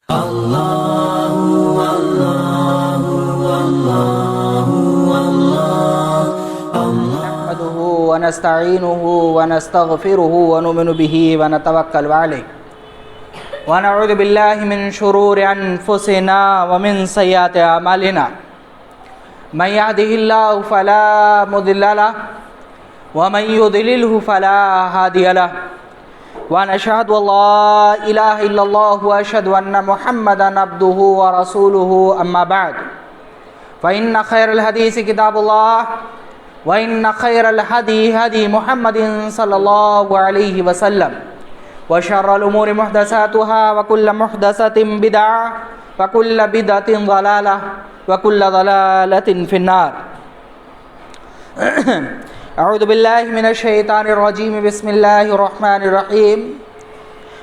نحمده ونستعينه ونستغفره ونؤمن به ونتوكل عليه ونعوذ بالله من شرور أنفسنا ومن سيئات أعمالنا من يهده الله فلا مضل له ومن يضلله فلا هادي له ونشهد أن لا إله إلا الله وأشهد أن محمدا عبده ورسوله أما بعد فإن خير الحديث كتاب الله وإن خير الهدي هدي محمد صلى الله عليه وسلم وشر الأمور محدثاتها وكل محدثة بدعة وكل بدعة ضلالة وكل ضلالة في النار أعوذ بالله من الشيطان الرجيم بسم الله الرحمن الرحيم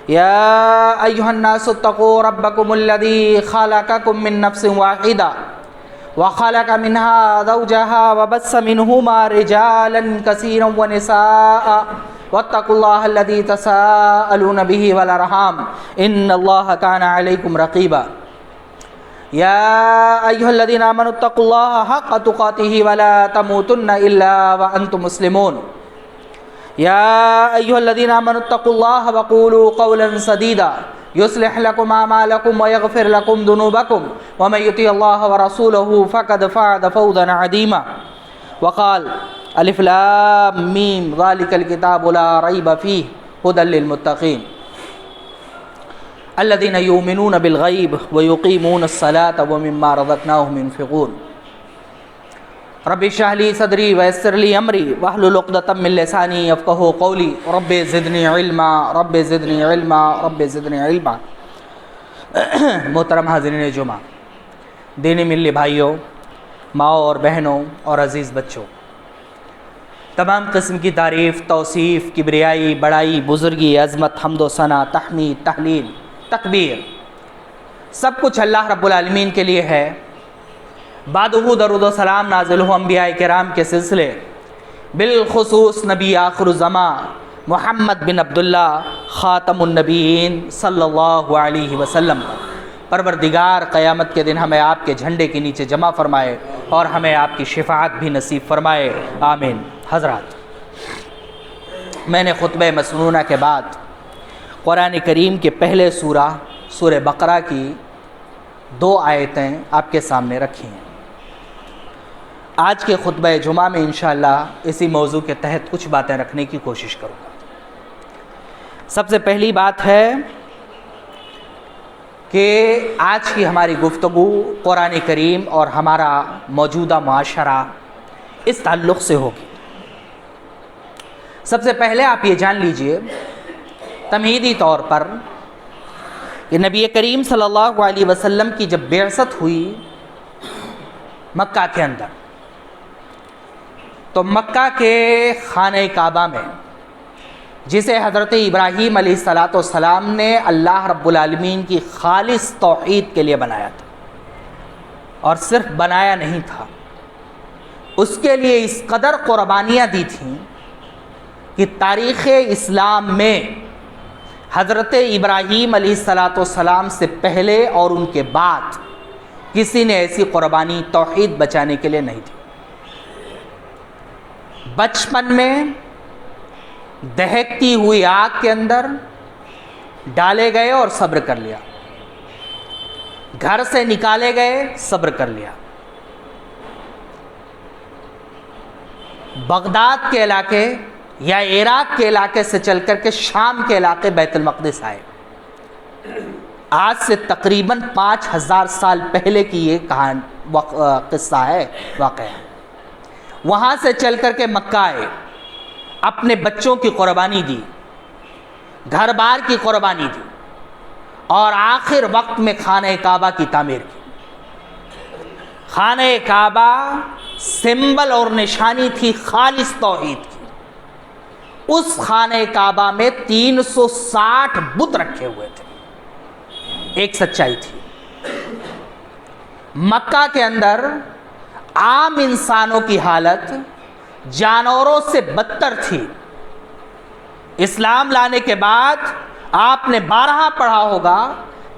يا أيها الناس اتقوا ربكم الذي خلقكم من نفس واحدة وخلق منها زوجها وبث منهما رجالا كثيرا ونساء واتقوا الله الذي تساءلون به والأرحام إن الله كان عليكم رقيبا يا أيها الذين آمنوا اتقوا الله حق تقاته ولا تموتن إلا وأنتم مسلمون يا أيها الذين آمنوا اتقوا الله وقولوا قولا سديدا يصلح لكم أعمالكم ويغفر لكم ذنوبكم ومن يطع الله ورسوله فقد فاز فوزا عظيما وقال ألف لام ميم ذلك الكتاب لا ريب فيه هدى للمتقين الذين يؤمنون بالغيب ويقيمون الصلاة ومما رزقناهم ينفقون رب اشرح لي صدري ويسر لي أمري واحلل عقدة من لساني يفقهوا قولي رب زدني علما رب زدني علما رب زدنی علما۔ محترم حاضرین جمعہ، دینی ملی بھائیوں، ماؤں اور بہنوں اور عزیز بچوں، تمام قسم کی تعریف، توصیف، کبریائی، بڑائی، بزرگی، عظمت، حمد و ثنا، تحمید، تحلیل، تکبیر، سب کچھ اللہ رب العالمین کے لیے ہے۔ بعدہ درود و سلام نازل ہو انبیاء کرام کے سلسلے، بالخصوص نبی آخر الزمان محمد بن عبداللہ خاتم النبیین صلی اللہ علیہ وسلم پر۔ پروردگار قیامت کے دن ہمیں آپ کے جھنڈے کے نیچے جمع فرمائے اور ہمیں آپ کی شفاعت بھی نصیب فرمائے، آمین۔ حضرات، میں نے خطبہ مسنونہ کے بعد قرآن کریم کے پہلے سورہ بقرہ کی 2 آیتیں آپ کے سامنے رکھی ہیں۔ آج کے خطبہ جمعہ میں انشاءاللہ اسی موضوع کے تحت کچھ باتیں رکھنے کی کوشش کروں گا۔ سب سے پہلی بات ہے کہ آج کی ہماری گفتگو قرآن کریم اور ہمارا موجودہ معاشرہ اس تعلق سے ہوگی۔ سب سے پہلے آپ یہ جان لیجئے تمہیدی طور پر کہ نبی کریم صلی اللہ علیہ وسلم کی جب بعثت ہوئی مکہ کے اندر، تو مکہ کے خانہ کعبہ میں، جسے حضرت ابراہیم علیہ السلام نے اللہ رب العالمین کی خالص توحید کے لیے بنایا تھا، اور صرف بنایا نہیں تھا، اس کے لیے اس قدر قربانیاں دی تھیں کہ تاریخ اسلام میں حضرت ابراہیم علیہ السلام سے پہلے اور ان کے بعد کسی نے ایسی قربانی توحید بچانے کے لیے نہیں دی۔ بچپن میں دہکتی ہوئی آگ کے اندر ڈالے گئے اور صبر کر لیا، گھر سے نکالے گئے، صبر کر لیا، بغداد کے علاقے یا عراق کے علاقے سے چل کر کے شام کے علاقے بیت المقدس آئے۔ آج سے تقریباً 5000 سال پہلے کی یہ قصہ ہے، واقعہ ہے۔ وہاں سے چل کر کے مکہ آئے، اپنے بچوں کی قربانی دی، گھر بار کی قربانی دی، اور آخر وقت میں خانہ کعبہ کی تعمیر کی۔ خانہ کعبہ سمبل اور نشانی تھی خالص توحید کی۔ اس خانہ کعبہ میں 360 بت رکھے ہوئے تھے۔ ایک سچائی تھی، مکہ کے اندر عام انسانوں کی حالت جانوروں سے بدتر تھی۔ اسلام لانے کے بعد آپ نے بارہا پڑھا ہوگا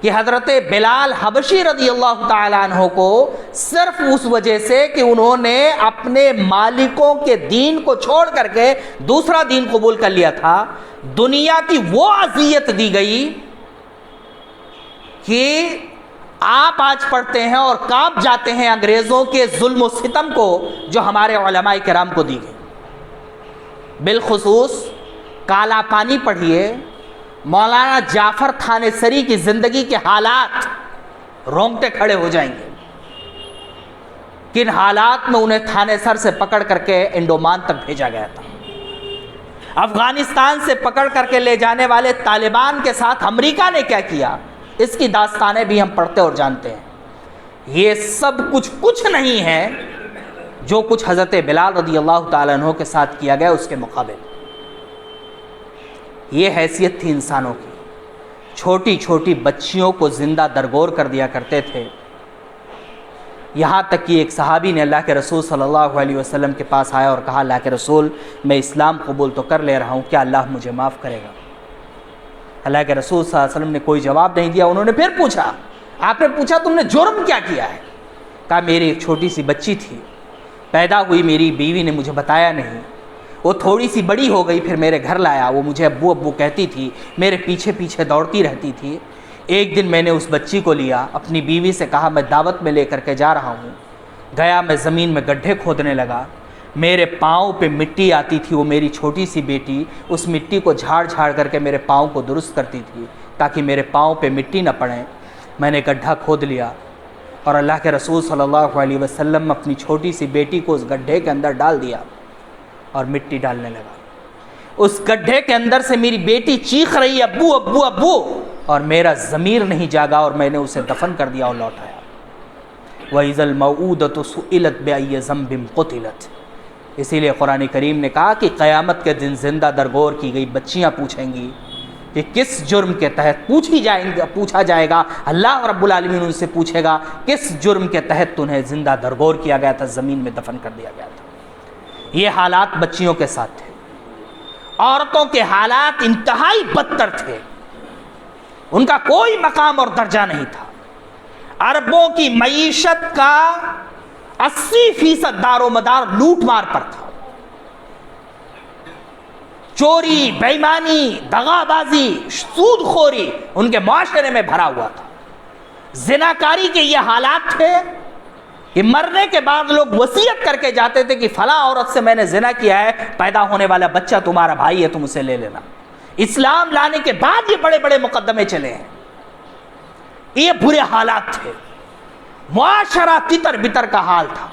کہ حضرت بلال حبشی رضی اللہ تعالیٰ عنہ کو صرف اس وجہ سے کہ انہوں نے اپنے مالکوں کے دین کو چھوڑ کر کے دوسرا دین قبول کر لیا تھا، دنیا کی وہ اذیت دی گئی کہ آپ آج پڑھتے ہیں اور کانپ جاتے ہیں انگریزوں کے ظلم و ستم کو جو ہمارے علماء کرام کو دی گئی۔ بالخصوص کالا پانی پڑھیے، مولانا جعفر تھانیسری کی زندگی کے حالات، رونگٹے کھڑے ہو جائیں گے۔ کن حالات میں انہیں تھانے سر سے پکڑ کر کے انڈومان تک بھیجا گیا تھا، افغانستان سے پکڑ کر کے لے جانے والے طالبان کے ساتھ امریکہ نے کیا کیا، اس کی داستانیں بھی ہم پڑھتے اور جانتے ہیں۔ یہ سب کچھ نہیں ہے جو کچھ حضرت بلال رضی اللہ تعالیٰ عنہ کے ساتھ کیا گیا اس کے مقابل۔ یہ حیثیت تھی انسانوں کی، چھوٹی چھوٹی بچیوں کو زندہ درگور کر دیا کرتے تھے، یہاں تک کہ ایک صحابی نے اللہ کے رسول صلی اللہ علیہ وسلم کے پاس آیا اور کہا، اللہ کے رسول میں اسلام قبول تو کر لے رہا ہوں، کیا اللہ مجھے معاف کرے گا؟ اللہ کے رسول صلی اللہ علیہ وسلم نے کوئی جواب نہیں دیا۔ انہوں نے پھر پوچھا، آپ نے پوچھا تم نے جرم کیا کیا ہے؟ کہا میری ایک چھوٹی سی بچی تھی، پیدا ہوئی میری بیوی نے مجھے بتایا نہیں، وہ تھوڑی سی بڑی ہو گئی، پھر میرے گھر لایا، وہ مجھے ابو ابو کہتی تھی، میرے پیچھے پیچھے دوڑتی رہتی تھی۔ ایک دن میں نے اس بچی کو لیا، اپنی بیوی سے کہا میں دعوت میں لے کر کے جا رہا ہوں، گیا میں زمین میں گڈھے کھودنے لگا، میرے پاؤں پہ مٹی آتی تھی، وہ میری چھوٹی سی بیٹی اس مٹی کو جھاڑ جھاڑ کر کے میرے پاؤں کو درست کرتی تھی تاکہ میرے پاؤں پہ مٹی نہ پڑے۔ میں نے گڈھا کھود لیا اور اللہ کے رسول صلی اللہ علیہ وسلم اپنی چھوٹی سی بیٹی کو اس گڈھے کے اندر ڈال دیا اور مٹی ڈالنے لگا۔ اس گڈھے کے اندر سے میری بیٹی چیخ رہی ابو ابو ابو، اور میرا ضمیر نہیں جاگا اور میں نے اسے دفن کر دیا اور لوٹایا۔ وَإِذَا الْمَوْءُودَةُ سُئِلَتْ بِأَيِّ ذَنبٍ قُتِلَتْ، اسی لیے قرآن کریم نے کہا کہ قیامت کے دن زندہ درگور کی گئی بچیاں پوچھیں گی کہ کس جرم کے تحت پوچھا جائے گا، اللہ رب العالمین ان سے پوچھے گا کس جرم کے تحت تنہیں زندہ درگور کیا گیا تھا، زمین میں دفن کر دیا گیا تھا۔ یہ حالات بچیوں کے ساتھ تھے۔ عورتوں کے حالات انتہائی بدتر تھے، ان کا کوئی مقام اور درجہ نہیں تھا۔ عربوں کی معیشت کا 80% دار و مدار لوٹ مار پر تھا، چوری، بے ایمانی، دغا بازی، سود خوری ان کے معاشرے میں بھرا ہوا تھا۔ زناکاری کے یہ حالات تھے کہ مرنے کے بعد لوگ وصیت کر کے جاتے تھے کہ فلاں عورت سے میں نے زنا کیا ہے، پیدا ہونے والا بچہ تمہارا بھائی ہے، تم اسے لے لینا۔ اسلام لانے کے بعد یہ بڑے بڑے مقدمے چلے ہیں۔ یہ برے حالات تھے، معاشرہ تتر بتر کا حال تھا۔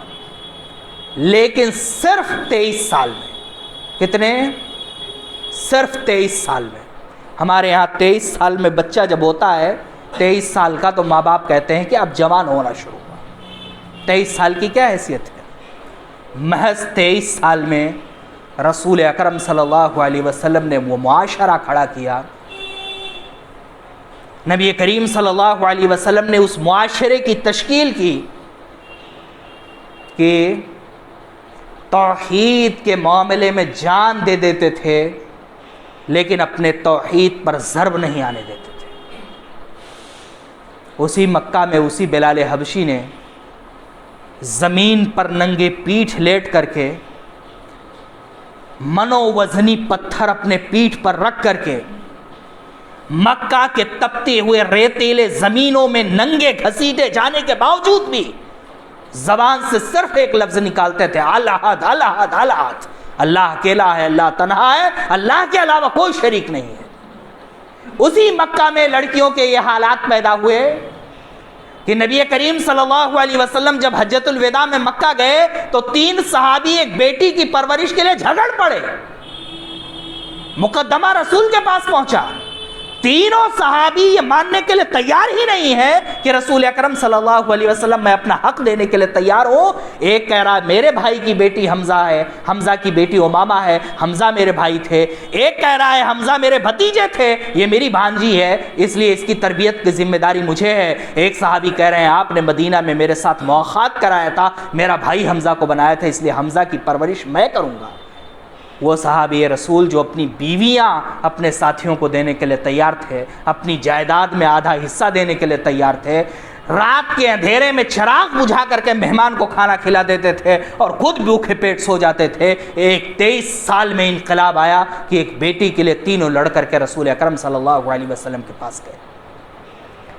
لیکن صرف 23 سال میں، کتنے؟ صرف 23 سال میں، ہمارے یہاں 23 سال میں بچہ جب ہوتا ہے 23 سال کا، تو ماں باپ کہتے ہیں کہ اب جوان ہونا شروع ہوا۔ 23 سال کی کیا حیثیت ہے؟ محض 23 سال میں رسول اکرم صلی اللہ علیہ وسلم نے وہ معاشرہ کھڑا کیا، نبی کریم صلی اللہ علیہ وسلم نے اس معاشرے کی تشکیل کی کہ توحید کے معاملے میں جان دے دیتے تھے لیکن اپنے توحید پر ضرب نہیں آنے دیتے تھے۔ اسی مکہ میں اسی بلال حبشی نے زمین پر ننگے پیٹھ لیٹ کر کے منو وزنی پتھر اپنے پیٹھ پر رکھ کر کے مکہ کے تپتے ہوئے ریتیلے زمینوں میں ننگے گھسیٹے جانے کے باوجود بھی زبان سے صرف ایک لفظ نکالتے تھے، الہد الہد الہد، اللہ اکیلا ہے، اللہ تنہا ہے، اللہ کے علاوہ کوئی شریک نہیں ہے۔ اسی مکہ میں لڑکیوں کے یہ حالات پیدا ہوئے کہ نبی کریم صلی اللہ علیہ وسلم جب حجۃ الوداع میں مکہ گئے تو 3 صحابی ایک بیٹی کی پرورش کے لیے جھگڑ پڑے، مقدمہ رسول کے پاس پہنچا، تینوں صحابی یہ ماننے کے لیے تیار ہی نہیں ہے کہ رسول اکرم صلی اللہ علیہ وسلم میں اپنا حق دینے کے لیے تیار ہوں۔ ایک کہہ رہا ہے میرے بھائی کی بیٹی حمزہ ہے، حمزہ کی بیٹی امامہ ہے، حمزہ میرے بھائی تھے۔ ایک کہہ رہا ہے حمزہ میرے بھتیجے تھے، یہ میری بھانجی ہے، اس لیے اس کی تربیت کی ذمہ داری مجھے ہے۔ ایک صحابی کہہ رہے ہیں آپ نے مدینہ میں میرے ساتھ مواخات کرایا تھا، میرا بھائی حمزہ کو بنایا تھا، اس لیے حمزہ کی پرورش میں کروں گا۔ وہ صحابی رسول جو اپنی بیویاں اپنے ساتھیوں کو دینے کے لیے تیار تھے، اپنی جائیداد میں آدھا حصہ دینے کے لیے تیار تھے، رات کے اندھیرے میں چراغ بجھا کر کے مہمان کو کھانا کھلا دیتے تھے اور خود بھوکے پیٹ سو جاتے تھے، ایک 23 سال میں انقلاب آیا کہ ایک بیٹی کے لیے تینوں لڑ کر کے رسول اکرم صلی اللہ علیہ وسلم کے پاس گئے۔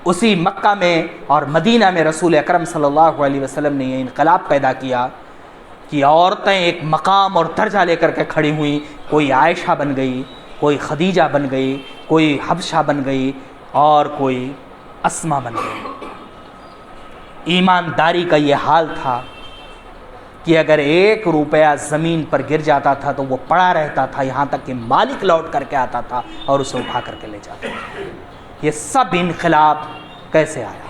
اسی مکہ میں اور مدینہ میں رسول اکرم صلی اللہ علیہ وسلم نے یہ انقلاب پیدا کیا کہ عورتیں ایک مقام اور درجہ لے کر کے کھڑی ہوئیں، کوئی عائشہ بن گئی، کوئی خدیجہ بن گئی، کوئی حبشہ بن گئی اور کوئی اسما بن گئی۔ ایمانداری کا یہ حال تھا کہ اگر 1 روپیہ زمین پر گر جاتا تھا تو وہ پڑا رہتا تھا یہاں تک کہ مالک لوٹ کر کے آتا تھا اور اسے اٹھا کر کے لے جاتا تھا۔ یہ سب انقلاب کیسے آیا؟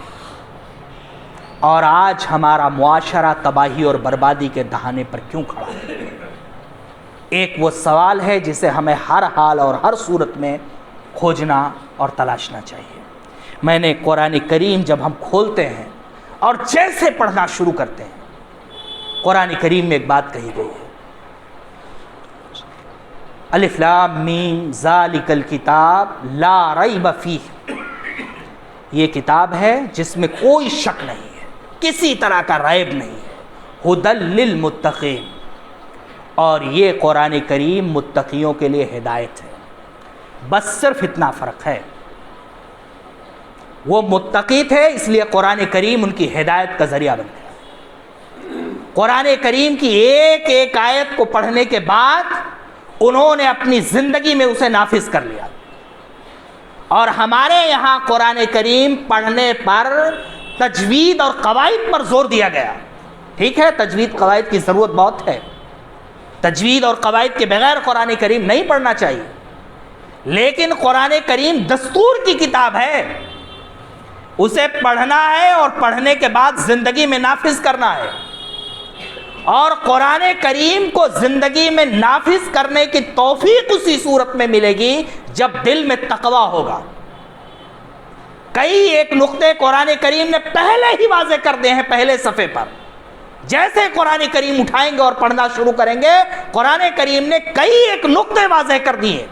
اور آج ہمارا معاشرہ تباہی اور بربادی کے دہانے پر کیوں کھڑا ہے؟ ایک وہ سوال ہے جسے ہمیں ہر حال اور ہر صورت میں کھوجنا اور تلاشنا چاہیے۔ میں نے قرآن کریم جب ہم کھولتے ہیں اور جیسے پڑھنا شروع کرتے ہیں، قرآن کریم میں ایک بات کہی گئی ہے، الف لام میم ذالک الکتاب لا ریب فیہ، یہ کتاب ہے جس میں کوئی شک نہیں ہے، کسی طرح کا ریب نہیں ہے، ھدی للمتقین، اور یہ قرآن کریم متقیوں کے لیے ہدایت ہے۔ بس صرف اتنا فرق ہے، وہ متقی تھے اس لیے قرآن کریم ان کی ہدایت کا ذریعہ بن گیا۔ قرآن کریم کی ایک ایک آیت کو پڑھنے کے بعد انہوں نے اپنی زندگی میں اسے نافذ کر لیا۔ اور ہمارے یہاں قرآن کریم پڑھنے پر تجوید اور قواعد پر زور دیا گیا۔ ٹھیک ہے، تجوید قواعد کی ضرورت بہت ہے، تجوید اور قواعد کے بغیر قرآن کریم نہیں پڑھنا چاہیے، لیکن قرآن کریم دستور کی کتاب ہے، اسے پڑھنا ہے اور پڑھنے کے بعد زندگی میں نافذ کرنا ہے۔ اور قرآن کریم کو زندگی میں نافذ کرنے کی توفیق اسی صورت میں ملے گی جب دل میں تقوی ہوگا۔ کئی ایک نقطے قرآن کریم نے پہلے ہی واضح کر دیے ہیں پہلے صفحے پر۔ جیسے قرآن کریم اٹھائیں گے اور پڑھنا شروع کریں گے، قرآن کریم نے کئی ایک نقطے واضح کر دیے۔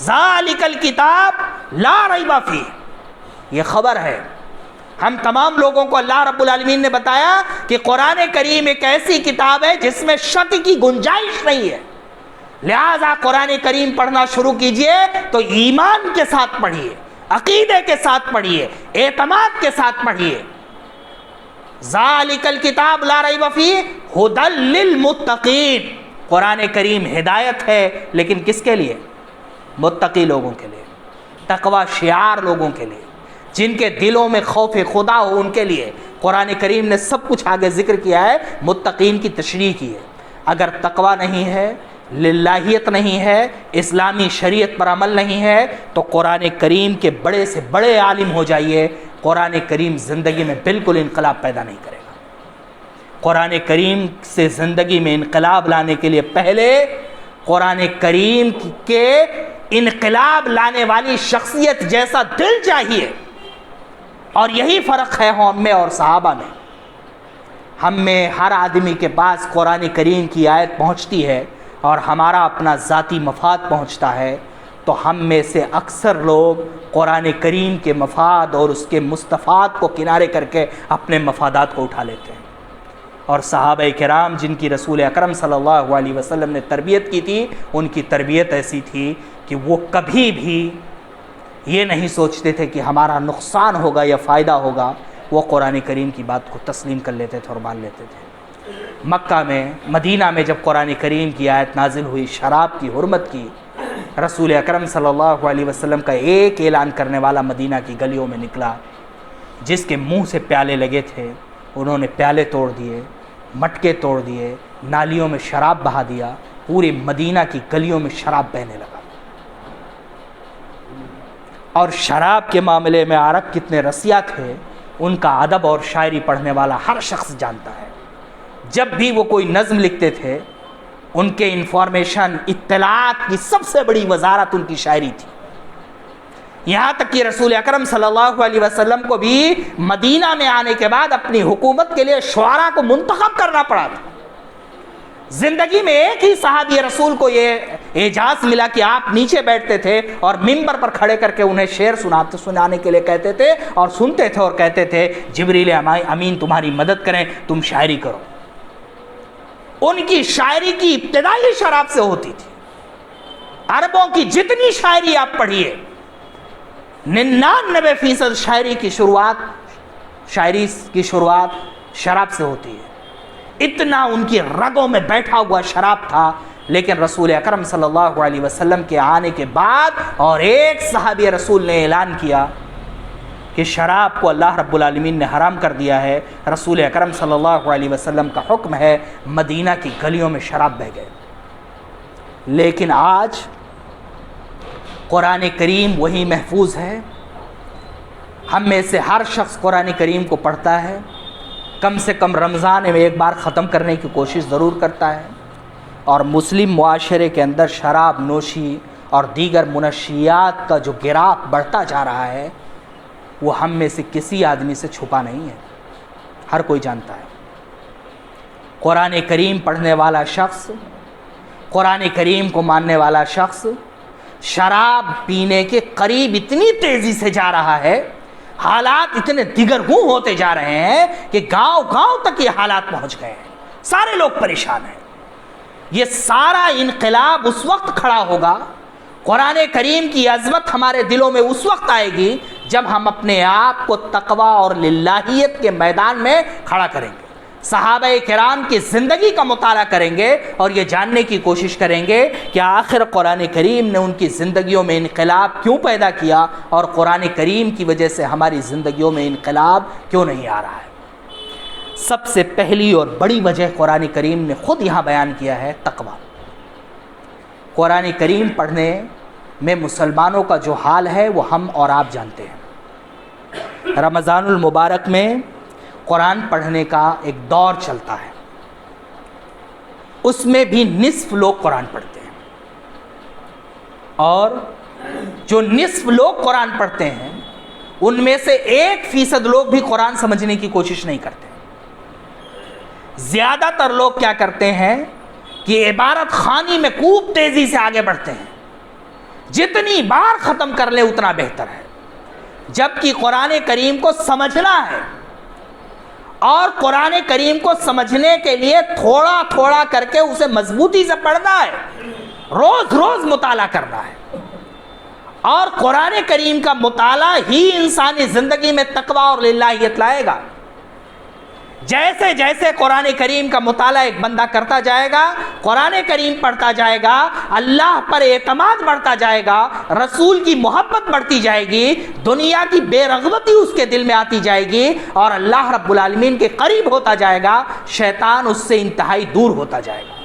ذالک الکتاب لا ریب فیہ، یہ خبر ہے۔ ہم تمام لوگوں کو اللہ رب العالمین نے بتایا کہ قرآن کریم ایک ایسی کتاب ہے جس میں شک کی گنجائش نہیں ہے، لہذا قرآن کریم پڑھنا شروع کیجئے تو ایمان کے ساتھ پڑھیے، عقیدے کے ساتھ پڑھیے، اعتماد کے ساتھ پڑھیے۔ ذالک الکتاب لا ریب فیہ ھدی للمتقین، قرآن کریم ہدایت ہے، لیکن کس کے لیے؟ متقی لوگوں کے لیے، تقوی شعار لوگوں کے لیے، جن کے دلوں میں خوف خدا ہو ان کے لیے۔ قرآن کریم نے سب کچھ آگے ذکر کیا ہے، متقین کی تشریح کی ہے۔ اگر تقوی نہیں ہے، للہیت نہیں ہے، اسلامی شریعت پر عمل نہیں ہے، تو قرآن کریم کے بڑے سے بڑے عالم ہو جائیے، قرآن کریم زندگی میں بالکل انقلاب پیدا نہیں کرے گا۔ قرآن کریم سے زندگی میں انقلاب لانے کے لیے پہلے قرآن کریم کے انقلاب لانے والی شخصیت جیسا دل چاہیے، اور یہی فرق ہے ہم میں اور صحابہ میں۔ ہم میں ہر آدمی کے پاس قرآن کریم کی آیت پہنچتی ہے اور ہمارا اپنا ذاتی مفاد پہنچتا ہے، تو ہم میں سے اکثر لوگ قرآن کریم کے مفاد اور اس کے مستفاد کو کنارے کر کے اپنے مفادات کو اٹھا لیتے ہیں۔ اور صحابہ کرام جن کی رسول اکرم صلی اللہ علیہ وسلم نے تربیت کی تھی، ان کی تربیت ایسی تھی کہ وہ کبھی بھی یہ نہیں سوچتے تھے کہ ہمارا نقصان ہوگا یا فائدہ ہوگا، وہ قرآن کریم کی بات کو تسلیم کر لیتے تھے اور مان لیتے تھے۔ مکہ میں، مدینہ میں جب قرآن کریم کی آیت نازل ہوئی شراب کی حرمت کی، رسول اکرم صلی اللہ علیہ وسلم کا ایک اعلان کرنے والا مدینہ کی گلیوں میں نکلا، جس کے منہ سے پیالے لگے تھے انہوں نے پیالے توڑ دیے، مٹکے توڑ دیے، نالیوں میں شراب بہا دیا، پورے مدینہ کی گلیوں میں شراب بہنے لگا۔ اور شراب کے معاملے میں عرب کتنے رسیا تھے، ان کا ادب اور شاعری پڑھنے والا ہر شخص جانتا ہے۔ جب بھی وہ کوئی نظم لکھتے تھے، ان کے انفارمیشن، اطلاعات کی سب سے بڑی وزارت ان کی شاعری تھی۔ یہاں تک کہ رسول اکرم صلی اللہ علیہ وسلم کو بھی مدینہ میں آنے کے بعد اپنی حکومت کے لیے شعراء کو منتخب کرنا پڑا تھا۔ زندگی میں ایک ہی صحابی رسول کو یہ اعجاز ملا کہ آپ نیچے بیٹھتے تھے اور منبر پر کھڑے کر کے انہیں شعر سنانے کے لیے کہتے تھے اور سنتے تھے اور کہتے تھے جبریل امین تمہاری مدد کریں، تم شاعری کرو۔ ان کی شاعری کی ابتدائی شراب سے ہوتی تھی۔ عربوں کی جتنی شاعری آپ پڑھیے 99% شاعری کی شروعات شراب سے ہوتی ہے۔ اتنا ان کی رگوں میں بیٹھا ہوا شراب تھا، لیکن رسول اکرم صلی اللہ علیہ وسلم کے آنے کے بعد اور ایک صحابی رسول نے اعلان کیا کہ شراب کو اللہ رب العالمین نے حرام کر دیا ہے، رسول اکرم صلی اللہ علیہ وسلم کا حکم ہے، مدینہ کی گلیوں میں شراب بہہ گئے۔ لیکن آج قرآن کریم وہی محفوظ ہے۔ ہم میں سے ہر شخص قرآن کریم کو پڑھتا ہے، کم سے کم رمضان میں ایک بار ختم کرنے کی کوشش ضرور کرتا ہے، اور مسلم معاشرے کے اندر شراب نوشی اور دیگر منشیات کا جو گراف بڑھتا جا رہا ہے وہ ہم میں سے کسی آدمی سے چھپا نہیں ہے، ہر کوئی جانتا ہے۔ قرآن کریم پڑھنے والا شخص، قرآن کریم کو ماننے والا شخص شراب پینے کے قریب اتنی تیزی سے جا رہا ہے، حالات اتنے دیگرگوں ہوتے جا رہے ہیں کہ گاؤں گاؤں تک یہ حالات پہنچ گئے ہیں، سارے لوگ پریشان ہیں۔ یہ سارا انقلاب اس وقت کھڑا ہوگا، قرآن کریم کی عظمت ہمارے دلوں میں اس وقت آئے گی جب ہم اپنے آپ کو تقویٰ اور للہیت کے میدان میں کھڑا کریں گے، صحابہ کرام کی زندگی کا مطالعہ کریں گے اور یہ جاننے کی کوشش کریں گے کہ آخر قرآن کریم نے ان کی زندگیوں میں انقلاب کیوں پیدا کیا اور قرآن کریم کی وجہ سے ہماری زندگیوں میں انقلاب کیوں نہیں آ رہا ہے۔ سب سے پہلی اور بڑی وجہ قرآن کریم نے خود یہاں بیان کیا ہے، تقویٰ۔ قرآن کریم پڑھنے میں مسلمانوں کا جو حال ہے وہ ہم اور آپ جانتے ہیں۔ رمضان المبارک میں قرآن پڑھنے کا ایک دور چلتا ہے، اس میں بھی نصف لوگ قرآن پڑھتے ہیں، اور جو نصف لوگ قرآن پڑھتے ہیں ان میں سے 1% لوگ بھی قرآن سمجھنے کی کوشش نہیں کرتے۔ زیادہ تر لوگ کیا کرتے ہیں کہ عبارت خوانی میں خوب تیزی سے آگے بڑھتے ہیں، جتنی بار ختم کر لیں اتنا بہتر ہے، جبکہ قرآن کریم کو سمجھنا ہے، اور قرآن کریم کو سمجھنے کے لیے تھوڑا تھوڑا کر کے اسے مضبوطی سے پڑھنا ہے، روز روز مطالعہ کرنا ہے، اور قرآن کریم کا مطالعہ ہی انسانی زندگی میں تقویٰ اور للہیت لائے گا۔ جیسے جیسے قرآن کریم کا مطالعہ ایک بندہ کرتا جائے گا، قرآن کریم پڑھتا جائے گا، اللہ پر اعتماد بڑھتا جائے گا، رسول کی محبت بڑھتی جائے گی، دنیا کی بے رغبتی اس کے دل میں آتی جائے گی، اور اللہ رب العالمین کے قریب ہوتا جائے گا، شیطان اس سے انتہائی دور ہوتا جائے گا۔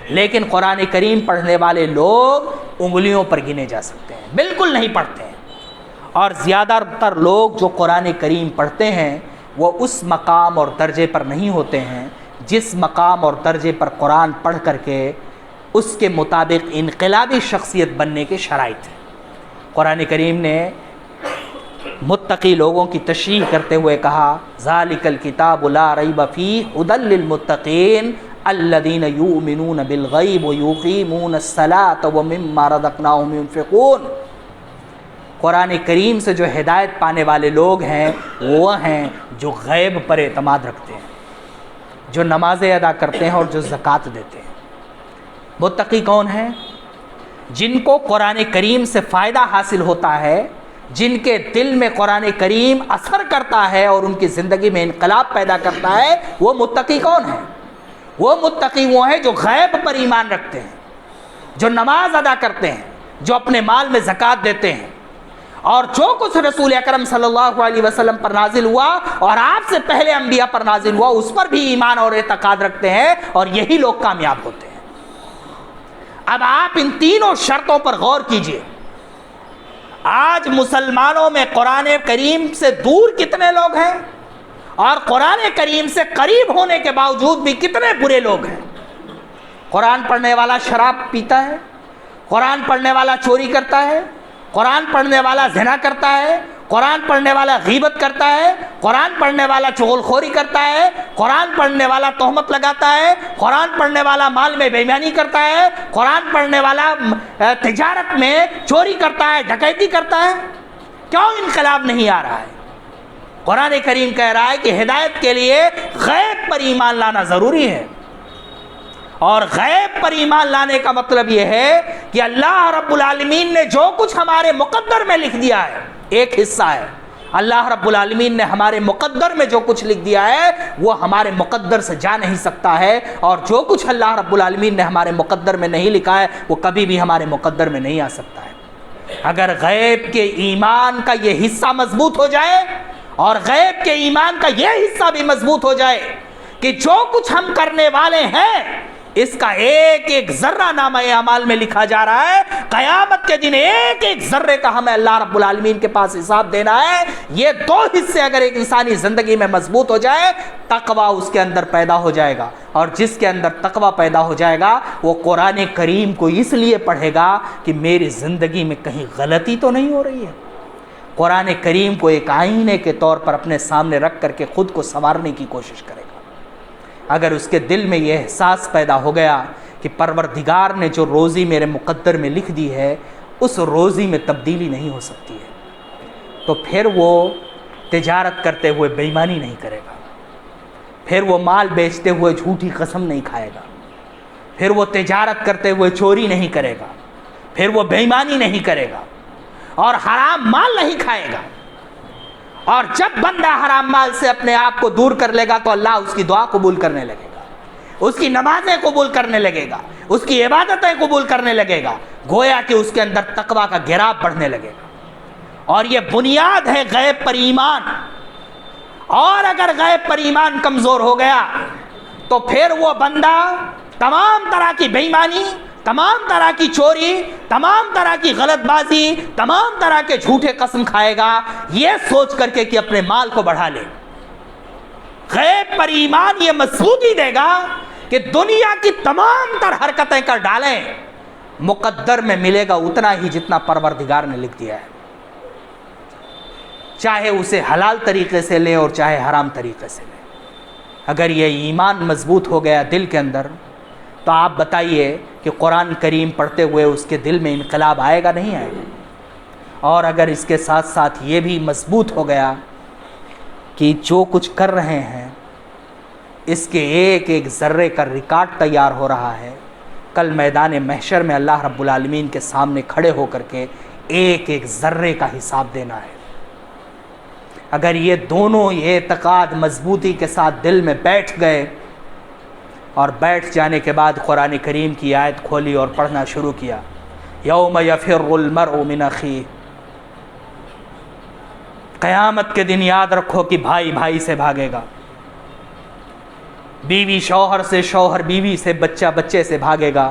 لیکن قرآن کریم پڑھنے والے لوگ انگلیوں پر گنے جا سکتے ہیں، بالکل نہیں پڑھتے ہیں، اور زیادہ تر لوگ جو قرآن کریم پڑھتے ہیں وہ اس مقام اور درجے پر نہیں ہوتے ہیں جس مقام اور درجے پر قرآن پڑھ کر کے اس کے مطابق انقلابی شخصیت بننے کے شرائط ہیں۔ قرآن کریم نے متقی لوگوں کی تشریح کرتے ہوئے کہا، ذالک الکتاب لا ریب فیہ ھدی للمتقین الذین یؤمنون بالغیب ویقیمون الصلاۃ ومما رزقناہم ینفقون۔ قرآن کریم سے جو ہدایت پانے والے لوگ ہیں وہ ہیں جو غیب پر اعتماد رکھتے ہیں، جو نمازیں ادا کرتے ہیں اور جو زکوٰۃ دیتے ہیں۔ متقی کون ہیں؟ جن کو قرآن کریم سے فائدہ حاصل ہوتا ہے، جن کے دل میں قرآن کریم اثر کرتا ہے اور ان کی زندگی میں انقلاب پیدا کرتا ہے، وہ متقی کون ہیں؟ وہ متقی وہ ہیں جو غیب پر ایمان رکھتے ہیں، جو نماز ادا کرتے ہیں، جو اپنے مال میں زکوٰۃ دیتے ہیں، اور جو کچھ رسول اکرم صلی اللہ علیہ وسلم پر نازل ہوا اور آپ سے پہلے انبیاء پر نازل ہوا اس پر بھی ایمان اور اعتقاد رکھتے ہیں، اور یہی لوگ کامیاب ہوتے ہیں۔ اب آپ ان تینوں شرطوں پر غور کیجئے۔ آج مسلمانوں میں قرآن کریم سے دور کتنے لوگ ہیں، اور قرآن کریم سے قریب ہونے کے باوجود بھی کتنے برے لوگ ہیں۔ قرآن پڑھنے والا شراب پیتا ہے، قرآن پڑھنے والا چوری کرتا ہے، قرآن پڑھنے والا زنا کرتا ہے، قرآن پڑھنے والا غیبت کرتا ہے، قرآن پڑھنے والا چغل خوری کرتا ہے، قرآن پڑھنے والا تہمت لگاتا ہے، قرآن پڑھنے والا مال میں بے ایمانی کرتا ہے، قرآن پڑھنے والا تجارت میں چوری کرتا ہے، ڈکیتی کرتا ہے، کیوں انقلاب نہیں آ رہا ہے؟ قرآن کریم کہہ رہا ہے کہ ہدایت کے لیے غیب پر ایمان لانا ضروری ہے، اور غیب پر ایمان لانے کا مطلب یہ ہے کہ اللہ رب العالمین نے جو کچھ ہمارے مقدر میں لکھ دیا ہے، ایک حصہ ہے، اللہ رب العالمین نے ہمارے مقدر میں جو کچھ لکھ دیا ہے وہ ہمارے مقدر سے جا نہیں سکتا ہے، اور جو کچھ اللہ رب العالمین نے ہمارے مقدر میں نہیں لکھا ہے وہ کبھی بھی ہمارے مقدر میں نہیں آ سکتا ہے۔ اگر غیب کے ایمان کا یہ حصہ مضبوط ہو جائے اور غیب کے ایمان کا یہ حصہ بھی مضبوط ہو جائے کہ جو کچھ ہم کرنے والے ہیں اس کا ایک ایک ذرہ نامہ اعمال میں لکھا جا رہا ہے، قیامت کے دن ایک ایک ذرے کا ہمیں اللہ رب العالمین کے پاس حساب دینا ہے، یہ دو حصے اگر ایک انسانی زندگی میں مضبوط ہو جائے، تقوی اس کے اندر پیدا ہو جائے گا، اور جس کے اندر تقوی پیدا ہو جائے گا وہ قرآن کریم کو اس لیے پڑھے گا کہ میری زندگی میں کہیں غلطی تو نہیں ہو رہی ہے، قرآن کریم کو ایک آئینے کے طور پر اپنے سامنے رکھ کر کے خود کو سنوارنے کی کوشش کرے گا۔ اگر اس کے دل میں یہ احساس پیدا ہو گیا کہ پروردگار نے جو روزی میرے مقدر میں لکھ دی ہے اس روزی میں تبدیلی نہیں ہو سکتی ہے، تو پھر وہ تجارت کرتے ہوئے بے ایمانی نہیں کرے گا، پھر وہ مال بیچتے ہوئے جھوٹی قسم نہیں کھائے گا، پھر وہ تجارت کرتے ہوئے چوری نہیں کرے گا، پھر وہ بے ایمانی نہیں کرے گا، اور حرام مال نہیں کھائے گا۔ اور جب بندہ حرام مال سے اپنے آپ کو دور کر لے گا تو اللہ اس کی دعا قبول کرنے لگے گا، اس کی نمازیں قبول کرنے لگے گا، اس کی عبادتیں قبول کرنے لگے گا، گویا کہ اس کے اندر تقویٰ کا گھیراب بڑھنے لگے گا۔ اور یہ بنیاد ہے غیب پر ایمان، اور اگر غیب پر ایمان کمزور ہو گیا تو پھر وہ بندہ تمام طرح کی بے ایمانی، تمام طرح کی چوری، تمام طرح کی غلط بازی، تمام طرح کے جھوٹے قسم کھائے گا، یہ سوچ کر کے کہ اپنے مال کو بڑھا لے۔ غیب پر ایمان یہ مضبوطی دے گا کہ دنیا کی تمام تر حرکتیں کر ڈالیں، مقدر میں ملے گا اتنا ہی جتنا پروردگار نے لکھ دیا ہے، چاہے اسے حلال طریقے سے لیں اور چاہے حرام طریقے سے لیں۔ اگر یہ ایمان مضبوط ہو گیا دل کے اندر تو آپ بتائیے کہ قرآن کریم پڑھتے ہوئے اس کے دل میں انقلاب آئے گا نہیں آئے گا؟ اور اگر اس کے ساتھ ساتھ یہ بھی مضبوط ہو گیا کہ جو کچھ کر رہے ہیں اس کے ایک ایک ذرے کا ریکارڈ تیار ہو رہا ہے، کل میدان محشر میں اللہ رب العالمین کے سامنے کھڑے ہو کر کے ایک ایک ذرے کا حساب دینا ہے۔ اگر یہ دونوں اعتقاد مضبوطی کے ساتھ دل میں بیٹھ گئے، اور بیٹھ جانے کے بعد قرآن کریم کی آیت کھولی اور پڑھنا شروع کیا، یوم یفر المرء من اخیہ، قیامت کے دن یاد رکھو کہ بھائی بھائی سے بھاگے گا، بیوی شوہر سے، شوہر بیوی سے، بچہ بچے سے بھاگے گا،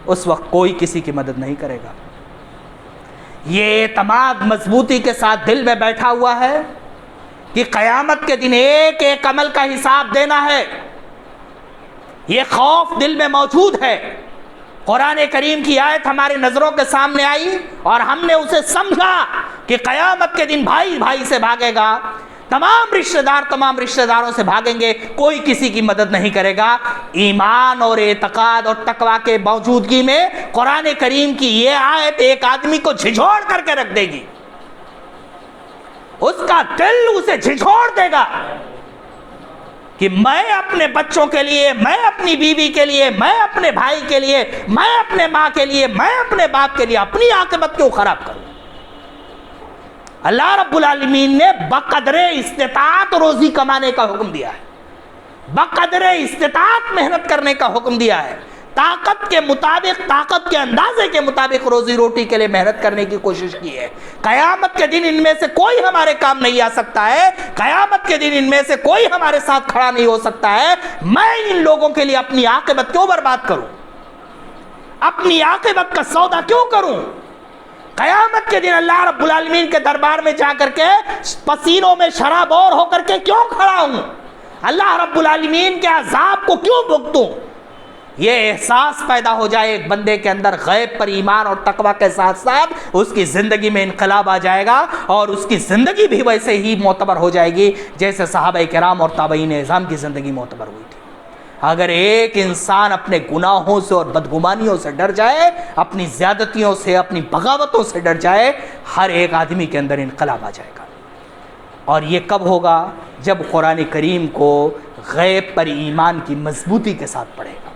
اس وقت کوئی کسی کی مدد نہیں کرے گا۔ یہ اعتماد مضبوطی کے ساتھ دل میں بیٹھا ہوا ہے کہ قیامت کے دن ایک ایک عمل کا حساب دینا ہے، یہ خوف دل میں موجود ہے۔ قرآن کریم کی آیت ہماری نظروں کے سامنے آئی اور ہم نے اسے سمجھا کہ قیامت کے دن بھائی بھائی سے بھاگے گا، تمام رشتہ دار تمام رشتہ داروں سے بھاگیں گے، کوئی کسی کی مدد نہیں کرے گا۔ ایمان اور اعتقاد اور تقویٰ کے موجودگی میں قرآن کریم کی یہ آیت ایک آدمی کو جھنجھوڑ کر کے رکھ دے گی، اس کا دل اسے جھنجھوڑ دے گا کہ میں اپنے بچوں کے لیے، میں اپنی بیوی کے لیے، میں اپنے بھائی کے لیے، میں اپنے ماں کے لیے، میں اپنے باپ کے لیے اپنی عاقبت کیوں خراب کروں؟ اللہ رب العالمین نے بقدر استطاعت روزی کمانے کا حکم دیا ہے، بقدر استطاعت محنت کرنے کا حکم دیا ہے، طاقت کے مطابق، طاقت کے اندازے کے مطابق روزی روٹی کے لیے محنت کرنے کی کوشش کی ہے۔ قیامت کے دن ان میں سے کوئی ہمارے کام نہیں آ سکتا ہے، قیامت کے دن ان میں سے کوئی ہمارے ساتھ کھڑا نہیں ہو سکتا ہے۔ میں ان لوگوں کے لیے اپنی عاقبت کیوں برباد کروں، اپنی عاقبت کا سودا کیوں کروں؟ قیامت کے دن اللہ رب العالمین کے دربار میں جا کر کے پسینوں میں شرابور ہو کر کے کیوں کھڑا ہوں؟ اللہ رب العالمین کے عذاب کو کیوں بھگتوں؟ یہ احساس پیدا ہو جائے ایک بندے کے اندر غیب پر ایمان اور تقوی کے ساتھ ساتھ اس کی زندگی میں انقلاب آ جائے گا، اور اس کی زندگی بھی ویسے ہی معتبر ہو جائے گی جیسے صحابہ کرام اور تابعین اعظام کی زندگی معتبر ہوئی تھی۔ اگر ایک انسان اپنے گناہوں سے اور بدگمانیوں سے ڈر جائے، اپنی زیادتیوں سے، اپنی بغاوتوں سے ڈر جائے، ہر ایک آدمی کے اندر انقلاب آ جائے گا۔ اور یہ کب ہوگا؟ جب قرآن کریم کو غیب پر ایمان کی مضبوطی کے ساتھ پڑھے گا۔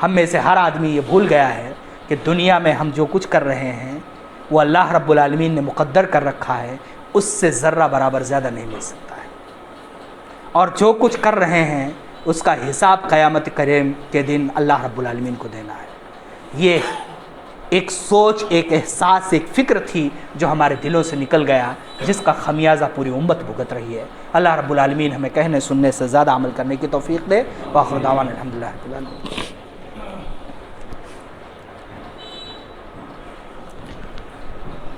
ہم میں سے ہر آدمی یہ بھول گیا ہے کہ دنیا میں ہم جو کچھ کر رہے ہیں وہ اللہ رب العالمین نے مقدر کر رکھا ہے، اس سے ذرہ برابر زیادہ نہیں مل سکتا ہے، اور جو کچھ کر رہے ہیں اس کا حساب قیامت کریم کے دن اللہ رب العالمین کو دینا ہے۔ یہ ایک سوچ، ایک احساس، ایک فکر تھی جو ہمارے دلوں سے نکل گیا، جس کا خمیازہ پوری امت بھگت رہی ہے۔ اللہ رب العالمین ہمیں کہنے سننے سے زیادہ عمل کرنے کی توفیق دے۔ وآخر دعوانا الحمدللہ رب العالمین۔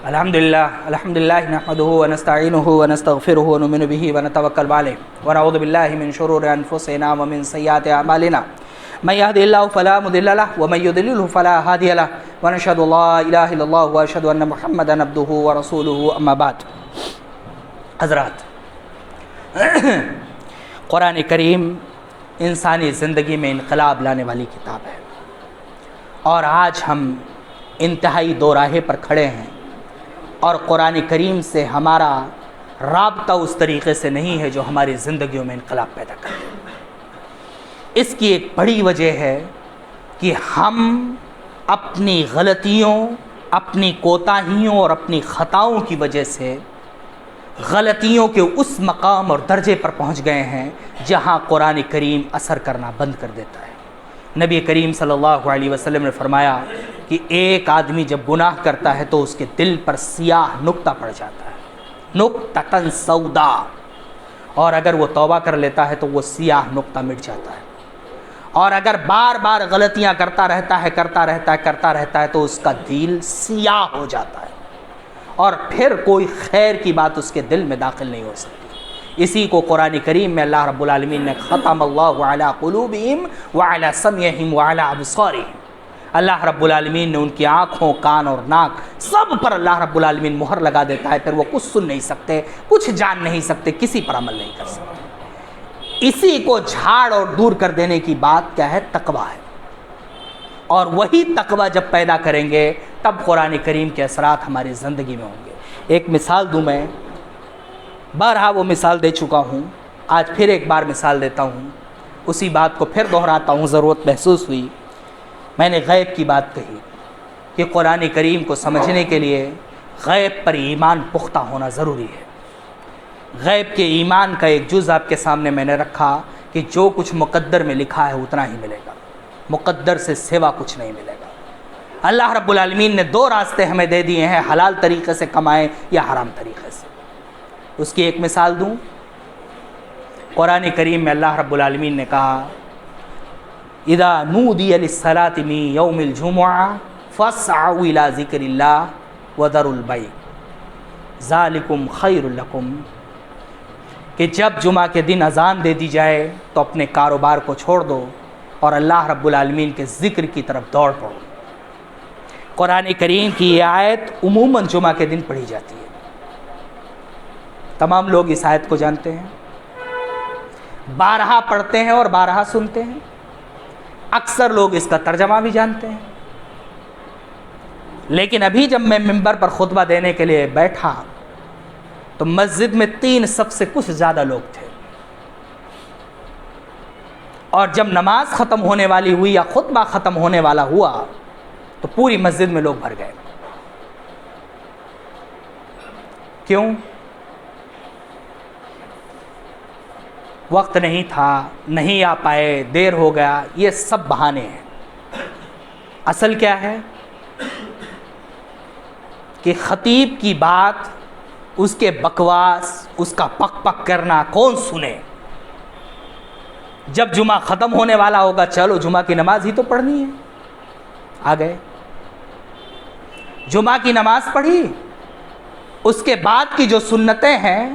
الحمدللہ نحمده ونستعینه ونستغفره ونؤمن به ونتوکل علیہ ونعوذ باللہ من شرور انفسنا ومن سیئات اعمالنا من يهده الله فلا مضل له ومن يضلل فلا هادي له ونشهد ان لا اله الا الله واشهد ان محمدا عبده ورسوله اما بعد۔ حضرات، قرآن کریم انسانی زندگی میں انقلاب لانے والی کتاب ہے، اور آج ہم انتہائی دوراہے پر کھڑے ہیں، اور قرآن کریم سے ہمارا رابطہ اس طریقے سے نہیں ہے جو ہماری زندگیوں میں انقلاب پیدا کرے۔ اس کی ایک بڑی وجہ ہے کہ ہم اپنی غلطیوں، اپنی کوتاہیوں اور اپنی خطاؤں کی وجہ سے غلطیوں کے اس مقام اور درجے پر پہنچ گئے ہیں جہاں قرآن کریم اثر کرنا بند کر دیتا ہے۔ نبی کریم صلی اللہ علیہ وسلم نے فرمایا کہ ایک آدمی جب گناہ کرتا ہے تو اس کے دل پر سیاہ نقطہ پڑ جاتا ہے، نقطۃ سودا، اور اگر وہ توبہ کر لیتا ہے تو وہ سیاہ نقطہ مٹ جاتا ہے، اور اگر بار بار غلطیاں کرتا رہتا ہے تو اس کا دل سیاہ ہو جاتا ہے، اور پھر کوئی خیر کی بات اس کے دل میں داخل نہیں ہو سکتی۔ اسی کو قرآن کریم میں اللہ رب العالمین نے ختم اللہ علی قلوبہم وعلی سمعہم وعلی ابصارہم، اللہ رب العالمین نے ان کی آنکھوں، کان اور ناک سب پر اللہ رب العالمین مہر لگا دیتا ہے، پھر وہ کچھ سن نہیں سکتے، کچھ جان نہیں سکتے، کسی پر عمل نہیں کر سکتے۔ اسی کو جھاڑ اور دور کر دینے کی بات کیا ہے؟ تقویٰ ہے، اور وہی تقویٰ جب پیدا کریں گے تب قرآن کریم کے اثرات ہماری زندگی میں ہوں گے۔ ایک مثال دوں، میں بارہا وہ مثال دے چکا ہوں، آج پھر ایک بار مثال دیتا ہوں، اسی بات کو پھر دہراتا ہوں، ضرورت محسوس ہوئی۔ میں نے غیب کی بات کہی کہ قرآن کریم کو سمجھنے کے لیے غیب پر ایمان پختہ ہونا ضروری ہے۔ غیب کے ایمان کا ایک جز آپ کے سامنے میں نے رکھا کہ جو کچھ مقدر میں لکھا ہے اتنا ہی ملے گا، مقدر سے سوا کچھ نہیں ملے گا۔ اللہ رب العالمین نے دو راستے ہمیں دے دیے ہیں، حلال طریقے سے کمائیں یا حرام طریقے سے۔ اس کی ایک مثال دوں، قرآن کریم میں اللہ رب العالمین نے کہا اذا نودی للصلاة من یوم الجمعہ فاسعوا الى ذکر اللہ وذروا البیع ذالکم خیر لکم، کہ جب جمعہ کے دن اذان دے دی جائے تو اپنے کاروبار کو چھوڑ دو اور اللہ رب العالمین کے ذکر کی طرف دوڑ پڑو۔ قرآن کریم کی یہ آیت عموماً جمعہ کے دن پڑھی جاتی ہے، تمام لوگ اس آیت کو جانتے ہیں، بارہا پڑھتے ہیں اور بارہا سنتے ہیں، اکثر لوگ اس کا ترجمہ بھی جانتے ہیں۔ لیکن ابھی جب میں ممبر پر خطبہ دینے کے لیے بیٹھا تو مسجد میں 3 صف سے کچھ زیادہ لوگ تھے، اور جب نماز ختم ہونے والی ہوئی یا خطبہ ختم ہونے والا ہوا تو پوری مسجد میں لوگ بھر گئے۔ کیوں؟ وقت نہیں تھا، نہیں آ پائے، دیر ہو گیا، یہ سب بہانے ہیں۔ اصل کیا ہے کہ خطیب کی بات، اس کے بکواس، اس کا پک پک کرنا کون سنے؟ جب جمعہ ختم ہونے والا ہوگا، چلو جمعہ کی نماز ہی تو پڑھنی ہے، آ گئے، جمعہ کی نماز پڑھی، اس کے بعد کی جو سنتیں ہیں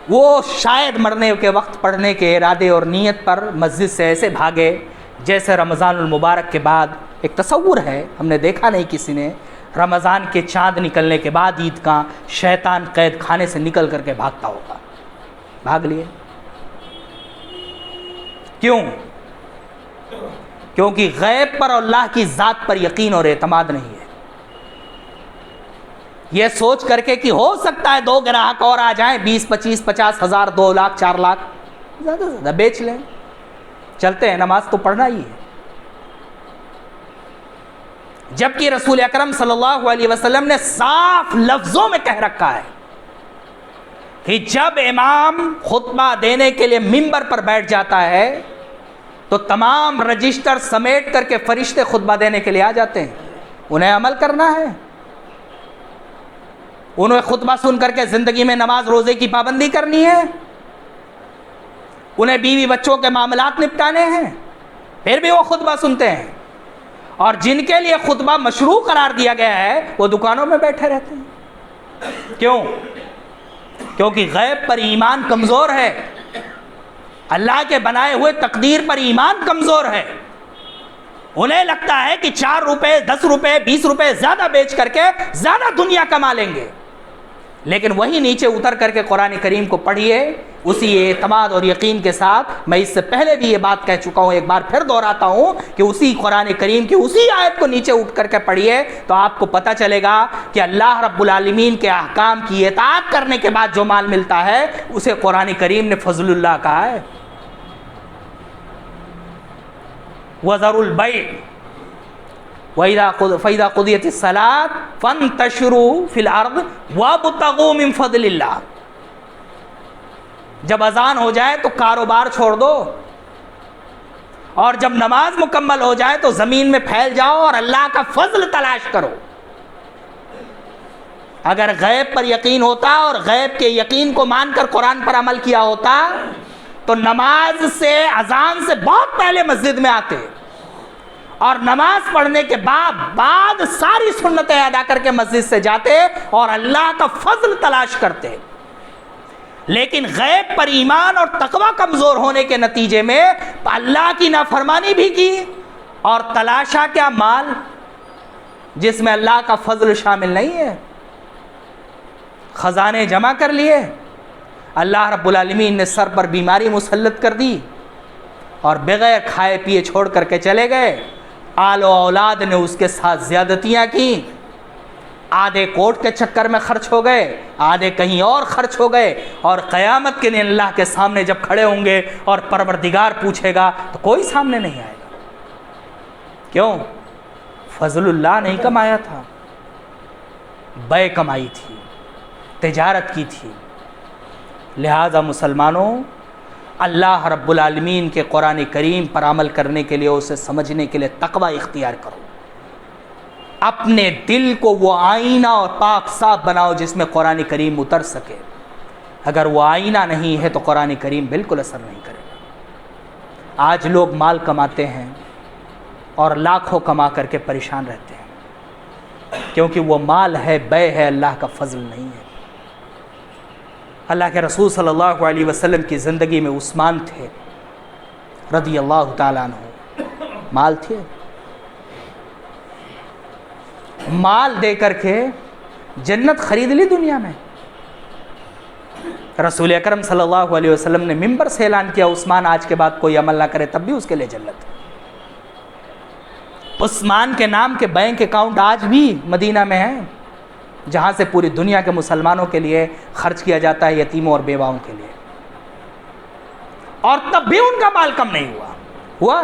وہ شاید مرنے کے وقت پڑھنے کے ارادے اور نیت پر مسجد سے ایسے بھاگے جیسے رمضان المبارک کے بعد ایک تصور ہے، ہم نے دیکھا نہیں کسی نے، رمضان کے چاند نکلنے کے بعد عید کا شیطان قید خانے سے نکل کر کے بھاگتا ہوگا، بھاگ لیے کیوں؟ کیونکہ غیب پر اور اللہ کی ذات پر یقین اور اعتماد نہیں ہے، یہ سوچ کر کے کہ ہو سکتا ہے 2 گراہک اور آ جائیں، 20 25 50 ہزار 2 لاکھ 4 لاکھ زیادہ سے زیادہ بیچ لیں، چلتے ہیں، نماز تو پڑھنا ہی ہے۔ جبکہ رسول اکرم صلی اللہ علیہ وسلم نے صاف لفظوں میں کہہ رکھا ہے کہ جب امام خطبہ دینے کے لیے منبر پر بیٹھ جاتا ہے تو تمام رجسٹر سمیٹ کر کے فرشتے خطبہ دینے کے لیے آ جاتے ہیں، انہیں عمل کرنا ہے، انہیں خطبہ سن کر کے زندگی میں نماز روزے کی پابندی کرنی ہے، انہیں بیوی بچوں کے معاملات نپٹانے ہیں، پھر بھی وہ خطبہ سنتے ہیں۔ اور جن کے لیے خطبہ مشروع قرار دیا گیا ہے وہ دکانوں میں بیٹھے رہتے ہیں، کیوں؟ کیونکہ غیب پر ایمان کمزور ہے، اللہ کے بنائے ہوئے تقدیر پر ایمان کمزور ہے، انہیں لگتا ہے کہ 4 روپے 10 روپے 20 روپے زیادہ بیچ کر کے زیادہ دنیا کما لیں گے، لیکن وہی نیچے اتر کر کے قرآن کریم کو پڑھیے اسی اعتماد اور یقین کے ساتھ۔ میں اس سے پہلے بھی یہ بات کہہ چکا ہوں، ایک بار پھر دہراتا ہوں کہ اسی قرآن کریم کی اسی آیت کو نیچے اٹھ کر کے پڑھیے تو آپ کو پتہ چلے گا کہ اللہ رب العالمین کے احکام کی اطاعت کرنے کے بعد جو مال ملتا ہے اسے قرآن کریم نے فضل اللہ کہا ہے۔ وَذَرُوا الْبَيْعَ فَإِذَا قُضِيَتِ الصَّلَاةُ فَانتَشِرُوا فِي الْأَرْضِ وَابْتَغُوا مِن فَضْلِ اللَّهِ، جب اذان ہو جائے تو کاروبار چھوڑ دو، اور جب نماز مکمل ہو جائے تو زمین میں پھیل جاؤ اور اللہ کا فضل تلاش کرو۔ اگر غیب پر یقین ہوتا اور غیب کے یقین کو مان کر قرآن پر عمل کیا ہوتا تو نماز سے اذان سے بہت پہلے مسجد میں آتے اور نماز پڑھنے کے بعد ساری سنتیں ادا کر کے مسجد سے جاتے اور اللہ کا فضل تلاش کرتے، لیکن غیب پر ایمان اور تقوی کمزور ہونے کے نتیجے میں اللہ کی نافرمانی بھی کی اور تلاشا کیا؟ مال جس میں اللہ کا فضل شامل نہیں ہے، خزانے جمع کر لیے، اللہ رب العالمین نے سر پر بیماری مسلط کر دی اور بغیر کھائے پیے چھوڑ کر کے چلے گئے، آل و اولاد نے اس کے ساتھ زیادتیاں کی، آدھے کوٹ کے چکر میں خرچ ہو گئے، آدھے کہیں اور خرچ ہو گئے، اور قیامت کے دن اللہ کے سامنے جب کھڑے ہوں گے اور پروردگار پوچھے گا تو کوئی سامنے نہیں آئے گا، کیوں؟ فضل اللہ نہیں کمایا تھا، بے کمائی تھی، تجارت کی تھی۔ لہذا مسلمانوں، اللہ رب العالمین کے قرآن کریم پر عمل کرنے کے لیے، اسے سمجھنے کے لیے تقوی اختیار کرو، اپنے دل کو وہ آئینہ اور پاک صاف بناؤ جس میں قرآن کریم اتر سکے۔ اگر وہ آئینہ نہیں ہے تو قرآن کریم بالکل اثر نہیں کرے گا۔ آج لوگ مال کماتے ہیں اور لاکھوں کما کر کے پریشان رہتے ہیں، کیونکہ وہ مال ہے، بے ہے، اللہ کا فضل نہیں ہے۔ اللہ کے رسول صلی اللہ علیہ وسلم کی زندگی میں عثمان تھے رضی اللہ تعالیٰ عنہ، مال تھے، مال دے کر کے جنت خرید لی دنیا میں۔ رسول اکرم صلی اللہ علیہ وسلم نے منبر سے اعلان کیا عثمان آج کے بعد کوئی عمل نہ کرے تب بھی اس کے لیے جنت ہے۔ عثمان کے نام کے بینک اکاؤنٹ آج بھی مدینہ میں ہیں، جہاں سے پوری دنیا کے مسلمانوں کے لیے خرچ کیا جاتا ہے، یتیموں اور بیواؤں کے لیے، اور تب بھی ان کا مال کم نہیں ہوا۔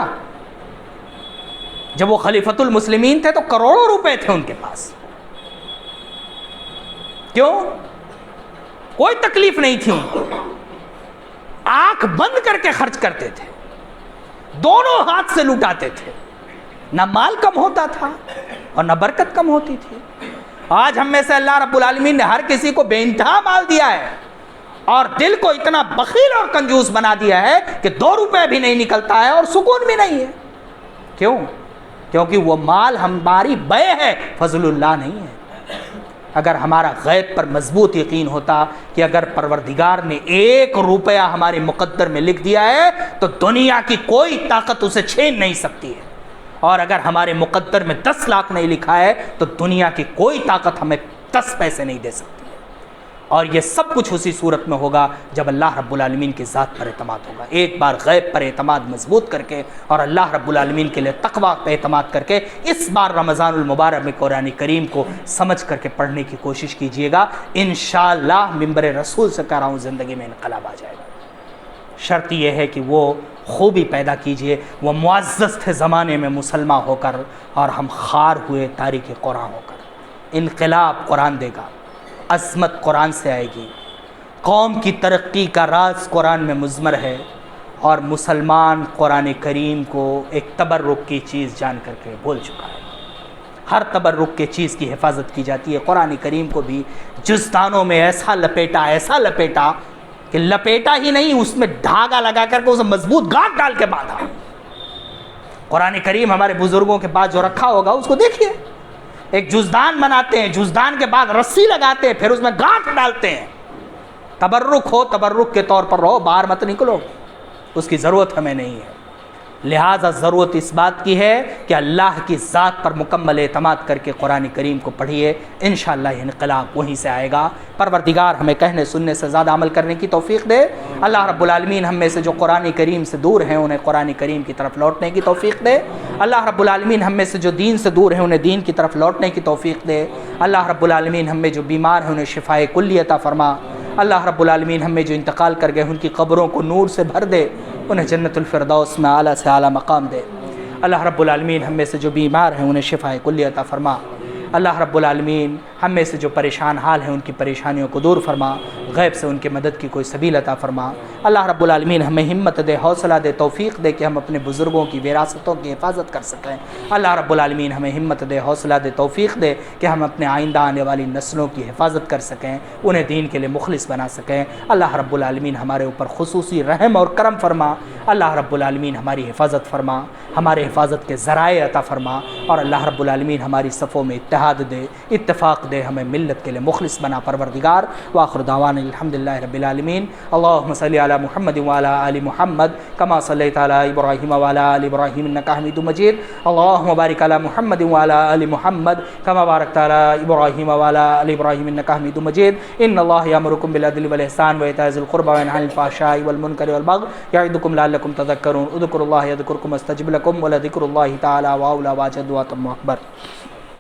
جب وہ خلیفۃ المسلمین تھے تو کروڑوں روپے تھے ان کے پاس، کیوں؟ کوئی تکلیف نہیں تھی ان کو، آنکھ بند کر کے خرچ کرتے تھے، دونوں ہاتھ سے لوٹاتے تھے، نہ مال کم ہوتا تھا اور نہ برکت کم ہوتی تھی۔ آج ہم میں سے اللہ رب العالمین نے ہر کسی کو بے انتہا مال دیا ہے اور دل کو اتنا بخیل اور کنجوس بنا دیا ہے کہ 2 روپے بھی نہیں نکلتا ہے اور سکون بھی نہیں ہے، کیوں؟ کیونکہ وہ مال ہماری بے ہے، فضل اللہ نہیں ہے۔ اگر ہمارا غیب پر مضبوط یقین ہوتا کہ اگر پروردگار نے 1 روپیہ ہمارے مقدر میں لکھ دیا ہے تو دنیا کی کوئی طاقت اسے چھین نہیں سکتی ہے، اور اگر ہمارے مقدر میں 10 لاکھ نہیں لکھا ہے تو دنیا کی کوئی طاقت ہمیں 10 پیسے نہیں دے سکتی ہے۔ اور یہ سب کچھ اسی صورت میں ہوگا جب اللہ رب العالمین کی ذات پر اعتماد ہوگا۔ ایک بار غیب پر اعتماد مضبوط کر کے اور اللہ رب العالمین کے لیے تقویٰ پہ اعتماد کر کے اس بار رمضان المبارک میں قرآن کریم کو سمجھ کر کے پڑھنے کی کوشش کیجیے گا، انشاءاللہ منبر رسول سے کہہ رہا ہوں زندگی میں انقلاب آ جائے گا۔ شرط یہ ہے کہ وہ خوبی پیدا کیجئے، وہ معزز تھے زمانے میں مسلمان ہو کر اور ہم خار ہوئے تاریخ قرآن ہو کر۔ انقلاب قرآن دے گا، عظمت قرآن سے آئے گی، قوم کی ترقی کا راز قرآن میں مضمر ہے، اور مسلمان قرآن کریم کو ایک تبرک کی چیز جان کر کے بھول چکا ہے۔ ہر تبرک کے چیز کی حفاظت کی جاتی ہے، قرآن کریم کو بھی جزدانوں میں ایسا لپیٹا کہ لپیٹا ہی نہیں، اس میں دھاگا لگا کر کے اسے مضبوط گانٹھ ڈال کے باندھا۔ قرآن کریم ہمارے بزرگوں کے پاس جو رکھا ہوگا اس کو دیکھیے، ایک جزدان بناتے ہیں، جزدان کے بعد رسی لگاتے ہیں، پھر اس میں گانٹھ ڈالتے ہیں۔ تبرک ہو، تبرک کے طور پر رہو، باہر مت نکلو، اس کی ضرورت ہمیں نہیں ہے۔ لہٰذا ضرورت اس بات کی ہے کہ اللہ کی ذات پر مکمل اعتماد کر کے قرآن کریم کو پڑھیے، انشاءاللہ یہ انقلاب وہیں سے آئے گا۔ پروردگار ہمیں کہنے سننے سے زیادہ عمل کرنے کی توفیق دے۔ اللہ رب العالمین ہم میں سے جو قرآن کریم سے دور ہیں انہیں قرآن کریم کی طرف لوٹنے کی توفیق دے۔ اللہ رب العالمین ہم میں سے جو دین سے دور ہیں انہیں دین کی طرف لوٹنے کی توفیق دے۔ اللہ رب العالمین ہم میں جو بیمار ہیں انہیں شفائے کلی عطا فرما۔ اللہ رب العالمین ہم میں جو انتقال کر گئے ان کی قبروں کو نور سے بھر دے، انہیں جنت الفردوس میں اعلیٰ سے اعلیٰ مقام دے۔ اللہ رب العالمین ہم میں سے جو بیمار ہیں انہیں شفائے کلی عطا فرما۔ اللہ رب العالمین ہم میں سے جو پریشان حال ہیں ان کی پریشانیوں کو دور فرما، غیب سے ان کی مدد کی کوئی سبیل عطا فرما۔ اللہ رب العالمین ہمیں ہمت دے، حوصلہ دے، توفیق دے کہ ہم اپنے بزرگوں کی وراثتوں کی حفاظت کر سکیں۔ اللہ رب العالمین ہمیں ہمت دے، حوصلہ دے، توفیق دے کہ ہم اپنے آئندہ آنے والی نسلوں کی حفاظت کر سکیں، انہیں دین کے لیے مخلص بنا سکیں۔ اللہ رب العالمین ہمارے اوپر خصوصی رحم اور کرم فرما۔ اللہ رب العالمین ہماری حفاظت فرما، ہمارے حفاظت کے ذرائع عطا فرما، اور اللہ رب العالمین ہماری صفوں میں اتحاد دے، اتفاق دے، ہمیں ملت کے لیے مخلص بنا پروردگار۔ وآخر دعوانا الحمدللہ رب العالمین۔ اللہم صلی علی محمد وعلی آل محمد کما صلیت علی ابراہیم وعلی آل ابراہیم انک حمید مجید۔ اللہم بارک علی محمد وعلی آل محمد کما بارکت علی ابراہیم وعلی آل ابراہیم انک حمید مجید۔ ان اللہ یامرکم بالعدل والإحسان وإیتاء ذی القربى وینہی عن الفحشاء والمنکر والبغی یعظکم لعلکم تذکرون۔ اذکروا اللہ یذکرکم واستجب لکم ولذکر اللہ تعالی وأولی وأجد وأتم أکبر۔